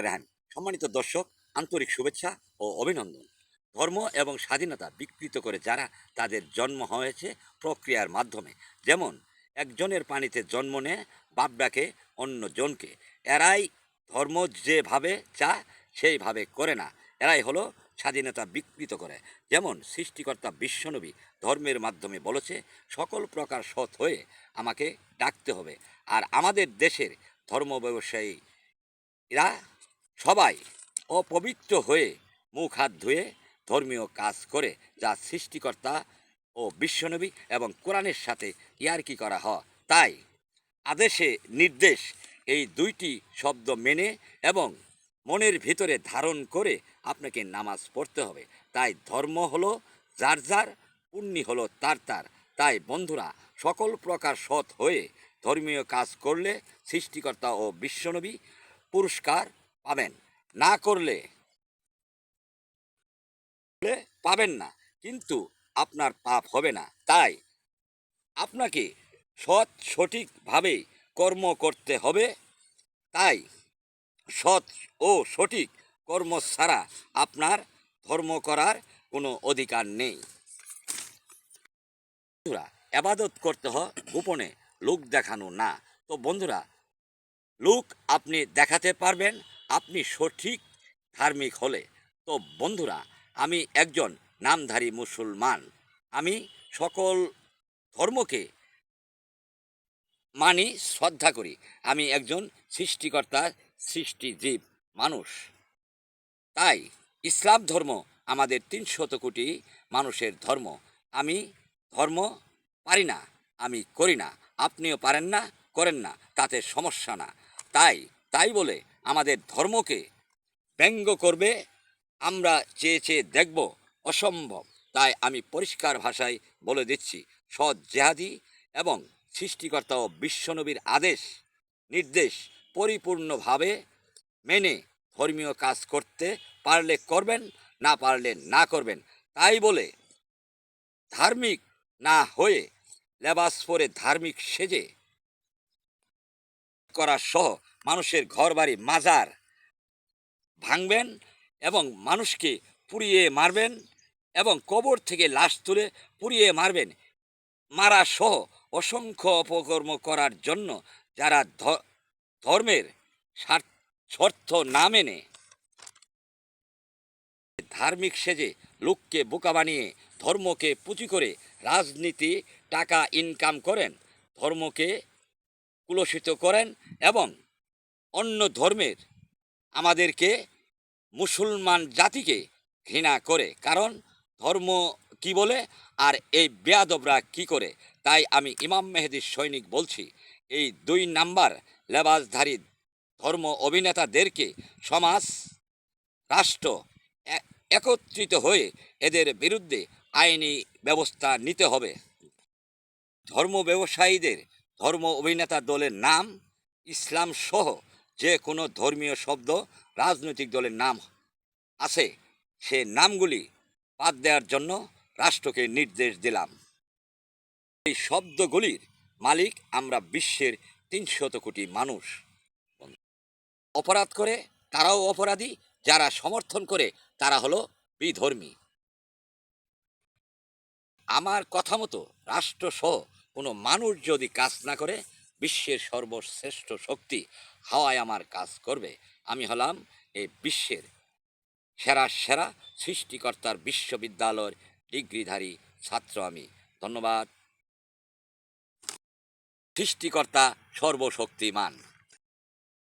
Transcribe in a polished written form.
রেহান। সম্মানিত দর্শক, আন্তরিক শুভেচ্ছা ও অভিনন্দন। ধর্ম এবং স্বাধীনতা বিকৃত করে যারা তাদের জন্ম হয়েছে প্রক্রিয়ার মাধ্যমে, যেমন একজনের পানিতে জন্ম নেয় বাপ ডাকে অন্য জনকে, এরাই ধর্ম যেভাবে চায় সেইভাবে করে না, এরাই হলো স্বাধীনতা বিকৃত করে। যেমন সৃষ্টিকর্তা বিশ্বনবী ধর্মের মাধ্যমে বলেছে, সকল প্রকার সৎ হয়ে আমাকে ডাকতে হবে। আর আমাদের দেশের ধর্ম ব্যবসায়ী এরা সবাই অপবিত্র হয়ে মুখ হাত ধুয়ে ধর্মীয় কাজ করে, যা সৃষ্টিকর্তা ও বিশ্বনবী এবং কোরআনের সাথে ইয়ার্কি করা হয়। তাই আদেশে নির্দেশ এই দুইটি শব্দ মেনে এবং মনের ভিতরে ধারণ করে আপনাকে নামাজ পড়তে হবে। তাই ধর্ম হলো যার যার, পুণ্যি হলো তার তার। তাই বন্ধুরা, সকল প্রকার সৎ হয়ে ধর্মীয় কাজ করলে সৃষ্টিকর্তা ও বিশ্বনবী পুরস্কার পাবেন, না করলে পাবেন না, কিন্তু আপনার পাপ হবে না। তাই আপনাকে সঠিকভাবে কর্ম করতে হবে। তাই সৎ ও সঠিক কর্ম ছাড়া আপনার ধর্ম করার কোনো অধিকার নেই। বন্ধুরা, আবাদত করতে হয় গোপনে, লোক দেখানো না। তো বন্ধুরা, লোক আপনি দেখাতে পারবেন আপনি সঠিক ধার্মিক হলে। তো বন্ধুরা, আমি একজন নামধারী মুসলমান। আমি সকল ধর্মকে মানি, শ্রদ্ধা করি। আমি একজন সৃষ্টিকর্তার সৃষ্টিজীব মানুষ। তাই ইসলাম ধর্ম আমাদের ৩০০ কোটি মানুষের ধর্ম। আমি ধর্ম পারি না, আমি করি না, আপনিও পারেন না, করেন না, তাতে সমস্যা না। তাই বলে আমাদের ধর্মকে ব্যঙ্গ করবে, আমরা চেয়ে চেয়ে দেখব, অসম্ভব। তাই আমি পরিষ্কার ভাষায় বলে দিচ্ছি, সৎ জেহাদি এবং সৃষ্টিকর্তা ও বিশ্বনবীর আদেশ নির্দেশ পরিপূর্ণভাবে মেনে ধর্মীয় কাজ করতে পারলে করবেন, না পারলে না করবেন। তাই বলে ধার্মিক না হয়ে লেবাস পরে ধার্মিক সেজে করা সহ মানুষের ঘর বাড়ি মাজার ভাঙবেন এবং মানুষকে পুড়িয়ে মারবেন এবং কবর থেকে লাশ তুলে পুড়িয়ে মারবেন, মারা সহ অসংখ্য অপকর্ম করার জন্য যারা ধর্মের শর্ত না মেনে ধার্মিক সেজে লোককে বোকা বানিয়ে ধর্মকে পুঁজি করে রাজনীতি টাকা ইনকাম করেন, ধর্মকে কুলসিত করেন এবং অন্য ধর্মের আমাদেরকে মুসলমান জাতিকে ঘৃণা করে, কারণ ধর্ম কি বলে আর এই বেয়াদবরা কি করে। তাই আমি ইমাম মেহেদির সৈনিক বলছি, এই ২ নাম্বার লেবাসধারী ধর্ম অভিনেতাদেরকে সমাজ রাষ্ট্র একত্রিত হয়ে এদের বিরুদ্ধে আইনি ব্যবস্থা নিতে হবে। ধর্ম ব্যবসায়ীদের ধর্ম অভিনেতা দলের নাম ইসলাম সহ যে কোনো ধর্মীয় শব্দ রাজনৈতিক দলের নাম আছে, সে নামগুলি বাদ দেওয়ার জন্য রাষ্ট্রকে নির্দেশ দিলাম। এই শব্দগুলির মালিক আমরা বিশ্বের ৩০০ কোটি মানুষ। অপরাধ করে তারাও অপরাধী, যারা সমর্থন করে তারা হলো বিধর্মী। আমার কথা মতো রাষ্ট্রসহ কোনো মানুষ যদি কাজ না করে, বিশ্বের সর্বশ্রেষ্ঠ শক্তি হাওয়ায় আমার কাজ করবে। আমি হলাম এই বিশ্বের সেরা সৃষ্টিকর্তার বিশ্ববিদ্যালয়ের ডিগ্রিধারী ছাত্র আমি। ধন্যবাদ। সৃষ্টিকর্তা সর্বশক্তিমান।